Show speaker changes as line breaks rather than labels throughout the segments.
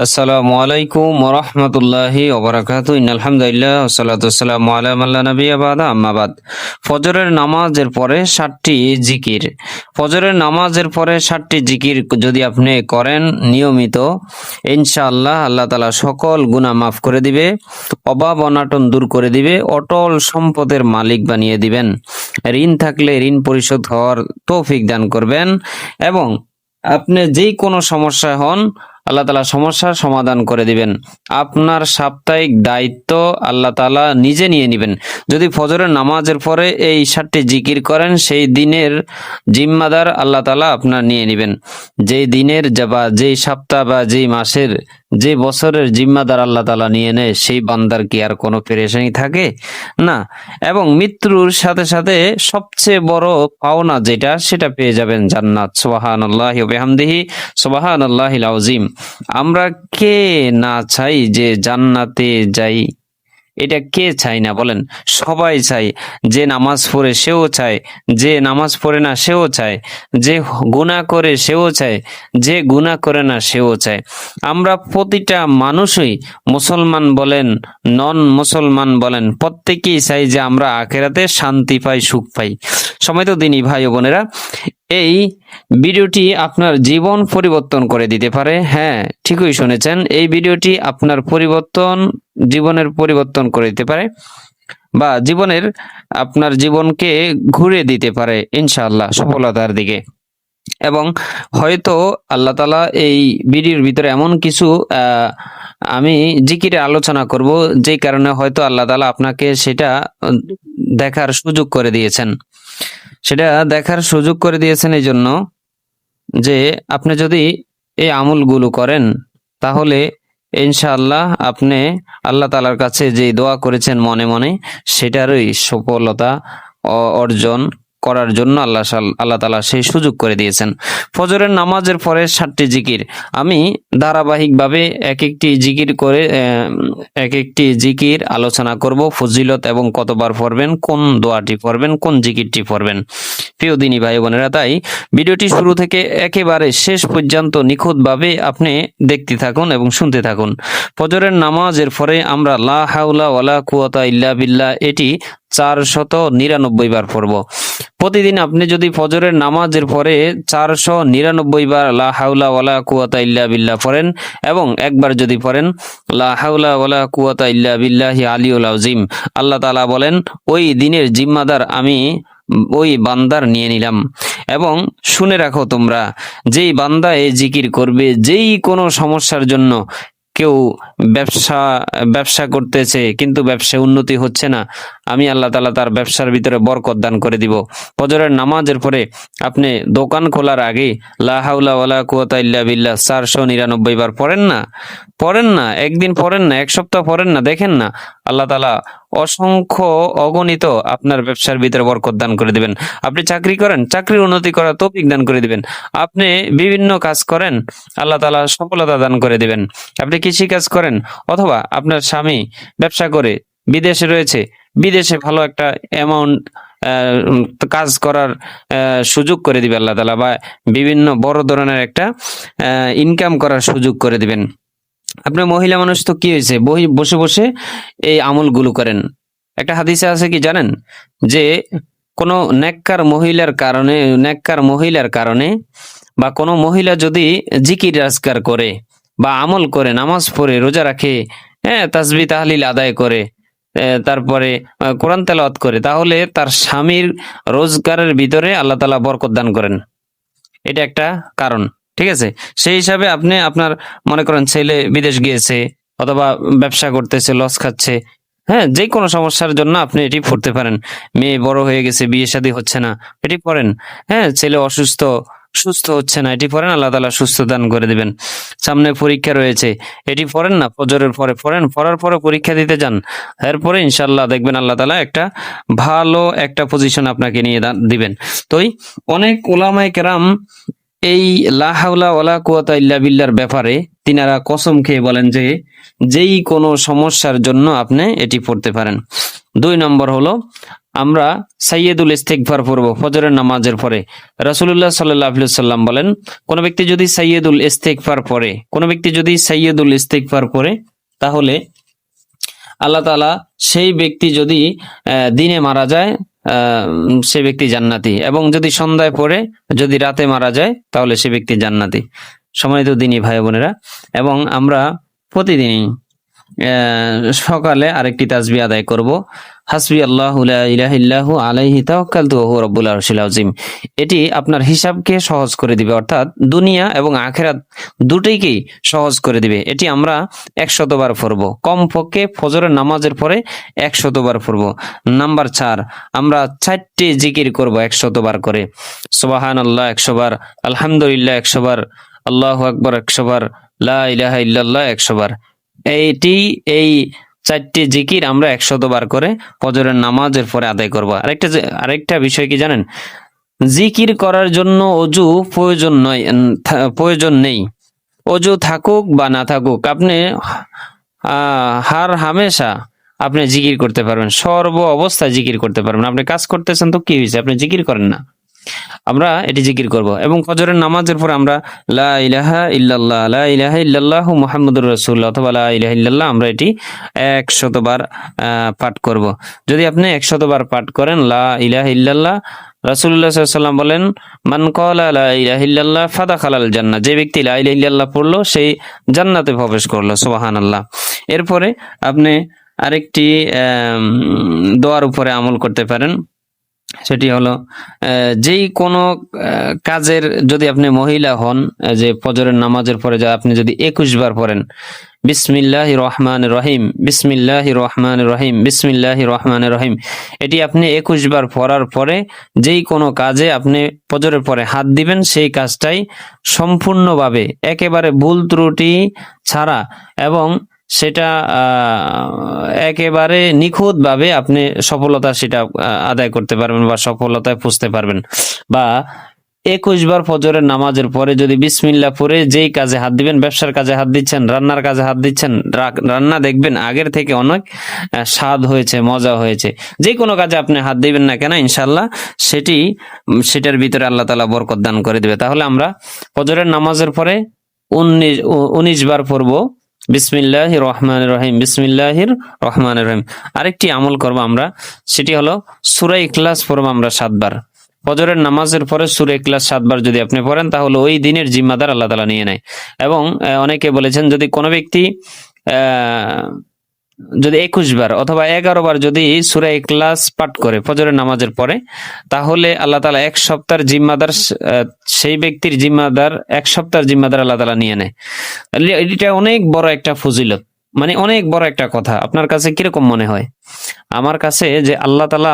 আসসালামু আলাইকুম ওয়া রাহমাতুল্লাহি ওয়া বারাকাতুহু ইন্নাল হামদুলিল্লাহ ওয়া সলাতু ওয়াসসালামু আলা মান লা নাবিয়্যা বা'দা আম্মা বাদ। ফজরের নামাজের পরে 7টি জিকির। ফজরের নামাজের পরে 7টি জিকির যদি আপনি করেন নিয়মিত, ইনশাআল্লাহ আল্লাহ তাআলা সকল গুনাহ মাফ করে দিবে, অভাব অনাটন দূর করে দিবে, অটল সম্পদের মালিক বানিয়ে দিবেন। ঋণ থাকলে ঋণ পরিশোধ হওয়ার তৌফিক দান করবেন এবং আপনি যেই কোনো সমস্যায় হন আল্লাহ তাআলা সমস্যার সমাধান করে দিবেন। আপনার সাপ্তাহিক দায়িত্ব আল্লাহ তাআলা নিজে নিয়ে নেবেন। যদি ফজরের নামাজের পরে এই 7টি জিকির করেন, সেই দিনের জিম্মাদার আল্লাহ তাআলা আপনার নিয়ে নেবেন। যেই দিনের বা যেই সপ্তাহ বা যেই মাসের যে বছরের জিম্মাদার আল্লাহ তাআলা নিয়ে নেয়, সেই বান্দার কি আর কোনো পেরেশানি থাকে? না। এবং মৃত্যুর সাথে সাথে সবচেয়ে বড় পাওনা যেটা, সেটা পেয়ে যাবেন জান্নাত। সুবহানাল্লাহি ওয়া বিহামদিহি সুবহানাল্লাহিল আযীম। আমরা কে না চাই যে জান্নাতে যাই? এটা কে চাই না বলেন? সবাই চাই। যে নামাজ পড়ে সেও চায়, যে নামাজ পড়ে না সেও চায়, যে গুনাহ করে সেও চায়, যে গুনাহ করে না সেও চায়। আমরা প্রতিটা মানুষই, মুসলমান বলেন নন মুসলমান বলেন, প্রত্যেকেই চাই যে আমরা আখিরাতে শান্তি পাই, সুখ পাই। সম্মানিত দিনী ভাই ও বোনেরা, এই ভিডিওটি আপনার জীবন পরিবর্তন করে দিতে পারে। হ্যাঁ, ঠিকই শুনেছেন, এই ভিডিওটি আপনার জীবনের পরিবর্তন করে দিতে পারে বা আপনার জীবনকে ঘুরে দিতে পারে ইনশাআল্লাহ সফলতার দিকে। এবং হয়তো আল্লাহ তাআলা এই ভিডিওর ভিতরে এমন কিছু আমি জিকিরে আলোচনা করব, যেই কারণে হয়তো আল্লাহ তাআলা আপনাকে সেটা দেখার সুযোগ করে দিয়েছেন। সেটা দেখার সুযোগ করে দিয়েছেন এই জন্য যে আপনি যদি এই আমলগুলো করেন, তাহলে ইনশাআল্লাহ আপনি আল্লাহ তাআলার কাছে যে দোয়া করেছেন মনে মনে, সেটারই সফলতা অর্জন করার জন্য আল্লাহ তাআলা সেই সুযোগ করে দিয়েছেন। ফজরের নামাজের পরে 7টি জিকির আমি ধারাবাহিকভাবে এক একটি জিকির আলোচনা করব। ফজিলত এবং কতবার পড়বেন, কোন দোয়াটি পড়বেন, কোন জিকিরটি পড়বেন। প্রিয় দিনী ভাই বোনেরা, তাই ভিডিওটি শুরু থেকে একেবারে শেষ পর্যন্ত নিখুঁতভাবে আপনি দেখতে থাকুন এবং শুনতে থাকুন। ফজরের নামাজের পরে আমরা লা হাওলা ওয়ালা কুওয়াতা ইল্লা বিল্লাহ এটি 499 বার পড়ব। প্রতিদিন আপনি যদি ফজরের নামাজের পরে 499 বার লা হাওলা ওয়ালা কুওয়াতা ইল্লা বিল্লাহ পড়েন এবং একবার যদি পড়েন লা হাওলা ওয়ালা কুওয়াতা ইল্লা বিল্লাহি আলিয়ুল আযীম, আল্লাহ তাআলা বলেন ওই দিনের জিম্মাদার আমি ওই বান্দার নিয়ে নিলাম। এবং শুনে রাখো তোমরা, যেই বান্দা এই জিকির করবে, যেই কোনো সমস্যার জন্য, কেউ ব্যবসা করতেছে কিন্তু ব্যবসায় উন্নতি হচ্ছে না, আমি আল্লাহ তাআলা তার ব্যবসার ভিতরে বরকত দান করে দিব। ফজরের নামাজের পরে আপনি দোকান খোলার আগে লা হাওলা ওয়ালা কুওয়াতা ইল্লা বিল্লাহ 499 বার পড়েন না, একদিন পড়েন না, এক সপ্তাহ পড়েন না, দেখেন না আল্লাহ তাআলা অসংখ্য অগণিত আপনার ব্যবসার ভিতরে বরকত দান করে দিবেন। আপনি চাকরি করেন, চাকরির উন্নতি করার তৌফিক দান করে দিবেন। আপনি বিভিন্ন কাজ করেন, আল্লাহ তাআলা সফলতা দান করে দিবেন। আপনি কৃষি কাজ করেন অথবা আপনার স্বামী ব্যবসা করে বিদেশে রয়েছে, বিদেশে ভালো একটা অ্যামাউন্ট কাজ করার সুযোগ করে দিবে আল্লাহ তাআলা, বা বিভিন্ন বড় ধরনের একটা ইনকাম করার সুযোগ করে দিবেন। আপনি মহিলা মানুষ, তো কি হয়েছে, বসে বসে এই আমলগুলো করেন। একটা হাদিসে আছে কি জানেন, যে কোনো নেককার মহিলার কারণে বা কোনো মহিলা যদি জিকির আজকার করে বা আমল করে, নামাজ পড়ে, রোজা রাখে, হ্যাঁ, তাসবিহ তাহলিল আদায় করে, তারপরে কোরআন তেলাওয়াত করে, তাহলে তার স্বামীর রোজগারের ভিতরে আল্লাহ তাআলা বরকত দান করেন। এটা একটা কারণ, ঠিক আছে? সেই হিসাবে আপনি আপনার মনে করেন ছেলে বিদেশ গিয়েছে অথবা ব্যবসা করতেছে, লস খাচ্ছে, হ্যাঁ, যে কোনো সমস্যার জন্য আপনি এটি পড়তে পারেন। মেয়ে বড় হয়ে গেছে, বিয়ে শাদী হচ্ছে না, এটি পড়েন। হ্যাঁ, ছেলে সুস্থ হচ্ছে না, এটি পড়েন, আল্লাহ তাআলা সুস্থ দান করে দিবেন। সামনে পরীক্ষা রয়েছে, এটি পড়েন না, ফজরের পরে পড়ার পরে পরীক্ষা দিতে যান, এরপরে ইনশাআল্লাহ দেখবেন আল্লাহ তাআলা একটা ভালো একটা পজিশন আপনাকে নিয়ে দিবেন। তোই অনেক উলামায়ে কেরাম এই লা হাওলা ওয়ালা কুওয়াতা ইল্লা বিল্লাহর ব্যাপারে তিনারা কসম খেয়ে বলেন যে যেই কোনো সমস্যার জন্য আপনি এটি পড়তে পারেন। 2 নম্বর হলো আমরা সাইয়্যিদুল ইস্তিগফার পড়ব ফজরের নামাজের পরে। রাসূলুল্লাহ সাল্লাল্লাহু আলাইহি ওয়াসাল্লাম বলেন, কোন ব্যক্তি যদি সাইয়্যিদুল ইস্তিগফার পড়ে তাহলে আল্লাহ তাআলা সেই ব্যক্তি যদি দিনে মারা যায় সে ব্যক্তি জান্নাতি, এবং যদি সন্ধ্যায় পড়ে যদি রাতে মারা যায় তাহলে সে ব্যক্তি জান্নাতি। সম্মানিত দিনী ভাই বোনেরা, এবং আমরা প্রতিদিনই সকালে আরেকটি তাসবিহ আদায় করব, হাসবি আল্লাহু লা ইলাহা ইল্লাহু আলাইহি তাওয়াক্কালতু ওয়া হুয়া রাব্বুল আরশিল আযীম। এটি আপনার হিসাবকে সহজ করে দিবে, অর্থাৎ দুনিয়া এবং আখিরাত দুটোইকেই সহজ করে দিবে। এটি আমরা 100 বার পড়ব, কমপক্ষে ফজরের নামাজের পরে 100 বার পড়ব। নাম্বার 4, আমরা 4টি জিকির করব 100 বার করে। সুবহানাল্লাহ 100 বার, আলহামদুলিল্লাহ 100 বার, আল্লাহু আকবার 100 বার, লা ইলাহা ইল্লাল্লাহ 100 বার। এই 4টি জিকির আমরা 100 বার করে ফজরের নামাজের পরে আদায় করব। আরেকটা বিষয় কি জানেন, জিকির করার জন্য অজু প্রয়োজন নেই। অজু থাকুক বা না থাকুক, আপনি হামেশা আপনি জিকির করতে পারবেন, সর্ব অবস্থায় জিকির করতে পারবেন। আপনি কাজ করতেছেন তো কি হয়েছে, আপনি জিকির করেন না? আমরা এটি জিকির করব, এবং ফজরের নামাজের পর আমরা লা ইলাহা ইল্লাল্লাহ, লা ইলাহা ইল্লাল্লাহু মুহাম্মাদুর রাসূলুল্লাহ অথবা লা ইলাহা ইল্লাল্লাহ আমরা এটি 100 বার পাঠ করব। যদি আপনি 100 বার পাঠ করেন লা ইলাহা ইল্লাল্লাহ, রাসূলুল্লাহ সাল্লাল্লাহু আলাইহি ওয়াসাল্লাম বলেন, মান ক্বালা লা ইলাহা ইল্লাল্লাহ ফাদাখালাল জান্নাহ, যে ব্যক্তি লা ইলাহা ইল্লাল্লাহ পড়লো সেই জান্নাতে প্রবেশ করলো। সুবহানাল্লাহ। এরপরে আপনি আরেকটি দোয়ার উপরে আমল করতে পারেন, সেটি হলো যেই কোনো কাজের, যদি আপনি মহিলা হন, যে ফজরের নামাজের পরে আপনি যদি 21 বার পড়েন বিসমিল্লাহির রহমানির রহিম, বিসমিল্লাহির রহমানির রহিম, বিসমিল্লাহির রহমানির রহিম, এটি আপনি 21 বার পড়ার পরে যেই কোনো কাজে আপনি ফজরের পরে হাত দিবেন, সেই কাজটাই সম্পূর্ণভাবে একেবারে ভুল ত্রুটি ছাড়া এবং সেটা একেবারে নিখুঁতভাবে আপনি সফলতা সেটা আদায় করতে পারবেন বা সফলতায় পৌঁছতে পারবেন। বা 21 বার ফজরের নামাজের পরে যদি বিসমিল্লাহ পড়ে যেই কাজে হাত দিবেন, ব্যবসার কাজে হাত দিচ্ছেন, রান্নার কাজে হাত দিচ্ছেন, রান্না দেখবেন আগের থেকে অনেক স্বাদ হয়েছে, মজা হয়েছে। যে কোনো কাজে আপনি হাত দিবেন না কেন, ইনশাআল্লাহ সেটার ভিতরে আল্লাহ তাআলা বরকত দান করে দিবে। তাহলে আমরা ফজরের নামাজের পরে 19 বার পড়ব বিসমিল্লাহির রহমানির রহিম, বিসমিল্লাহির রহমানির রহিম। আরেকটি আমল করব আমরা, সেটি হলো সূরা ইখলাস পড়ব আমরা 7 বার। ফজরের নামাজের পরে সূরা ইখলাস 7 বার যদি আপনি পড়েন তাহলে ওই দিনের জিম্মাদার আল্লাহ তাআলা নিয়ে নেয়। এবং অনেকে বলেছেন, যদি কোনো ব্যক্তি যদি 21 বার অথবা 11 বার যদি সূরা ইখলাস পাঠ করে ফজরের নামাজের পরে, তাহলে আল্লাহ তাআলা 1 সপ্তাহের জিম্মাদার, সেই ব্যক্তির জিম্মাদার 1 সপ্তাহের জিম্মাদার আল্লাহ তাআলা নিয়ে নেয়। এটা অনেক বড় একটা ফজিলত, মানে অনেক বড় একটা কথা। আপনার কাছে কিরকম মনে হয়? আমার কাছে যে আল্লাহ তাআলা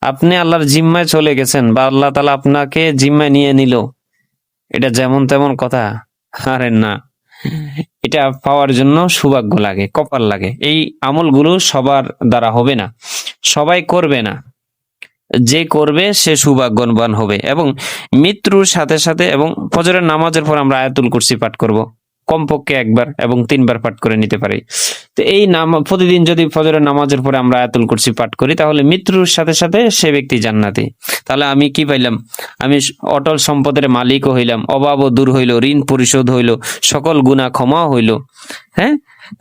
আপনি আল্লাহর জিম্মায় চলে গেছেন, বা আল্লাহ তাআলা আপনাকে জিম্মায় নিয়ে নিল, এটা যেমন তেমন কথা? আরে না, এটা পাওয়ার জন্য সৌভাগ্য লাগে, কপাল লাগে। এই আমলগুলো সবার দ্বারা হবে না, সবাই করবে না। যে করবে সে সৌভাগ্যবান হবে। এবং মৃত্যুর সাথে সাথে, এবং ফজরের নামাজের পর আমরা আয়াতুল কুরসি পাঠ করব কমপক্ষে 1 বার এবং 3 বার পাঠ করে নিতে পারি। তো এই প্রতিদিন যদি ফজরের নামাজের পরে আমরা আয়াতুল কুরসি পাঠ করি তাহলে মৃত্যুর সাথে সাথে সে ব্যক্তি জান্নাতি। তাহলে আমি কি পাইলাম? আমি অটল সম্পদের মালিকও হইলাম, অভাবও দূর হইল, ঋণ পরিশোধ হইল, সকল গুনাহ ক্ষমা হইল। হ্যাঁ,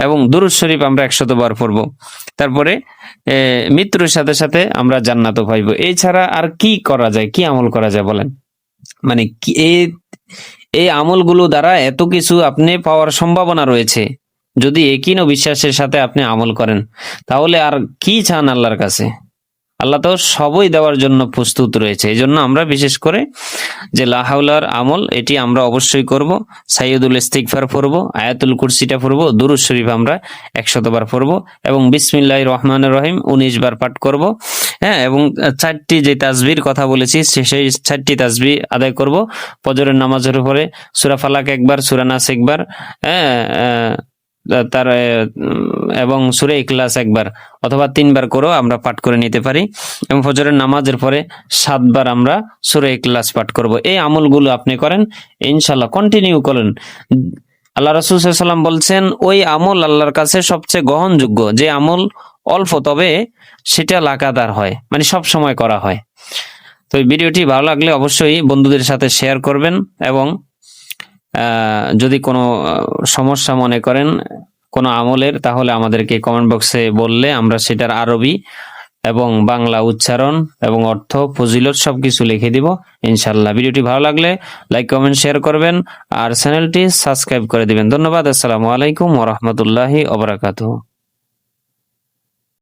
এবং দুরূদ শরীফ আমরা 100 বার পড়ব। তারপরে মৃত্যুর সাথে সাথে আমরা জান্নাতও পাইব। এছাড়া আর কি করা যায়, কি আমল করা যায় বলেন? মানে কি এই আমলগুলো দ্বারা এত কিছু আপনি পাওয়ার সম্ভাবনা রয়েছে। যদি একই বিশ্বাসের সাথে আপনি আমল করেন তাহলে আর কি চান আল্লাহর কাছে? আল্লাহ তো সবই দেওয়ার জন্য প্রস্তুত রয়েছে। এই জন্য আমরা বিশেষ করে যে লা হাওলার আমল, এটি আমরা অবশ্যই করব। সাইয়্যিদুল ইস্তিগফার পড়ব, আয়াতুল কুরসিটা পড়ব, দুরূদ শরীফ আমরা 100 বার পড়ব, এবং বিসমিল্লাহির রহমানির রহিম 19 বার পাঠ করব। হ্যাঁ, এবং 4টি যে তাসবিহর কথা বলেছি সেই 4টি তাসবিহ আদায় করব। ফজরের নামাজের উপরে সূরা ফালাক 1 বার, সূরা নাস 1 বার, তার এবং সূরা ইখলাস 1 বার অথবা 3 বার করেও আমরা পাঠ করে নিতে পারি। এবং ফজরের নামাজের পরে 7 বার আমরা সূরা ইখলাস পাঠ করব। এই আমলগুলো আপনি করেন, ইনশাআল্লাহ কন্টিনিউ করেন। আল্লাহ রাসূল সাল্লাল্লাহু আলাইহি ওয়াসাল্লাম বলছেন, ওই আমল আল্লাহর কাছে সবচেয়ে গ্রহণযোগ্য যে আমল অল্প, তবে সেটা লাগাতার হয়, মানে সব সময় করা হয়। তো এই ভিডিওটি ভালো লাগলে অবশ্যই বন্ধুদের সাথে শেয়ার করবেন, এবং যদি কোনো সমস্যা মনে করেন কোনো আমলের, তাহলে আমাদেরকে কমেন্ট বক্সে বললে আমরা সেটার আরবি এবং বাংলা উচ্চারণ এবং অর্থ, ফজিলত সবকিছু লিখে দিব ইনশাল্লাহ। ভিডিওটি ভালো লাগলে লাইক, কমেন্ট, শেয়ার করবেন আর চ্যানেলটি সাবস্ক্রাইব করে দিবেন। ধন্যবাদ। আসসালামু আলাইকুম ওয়া রাহমাতুল্লাহি ওয়া বারাকাতুহু।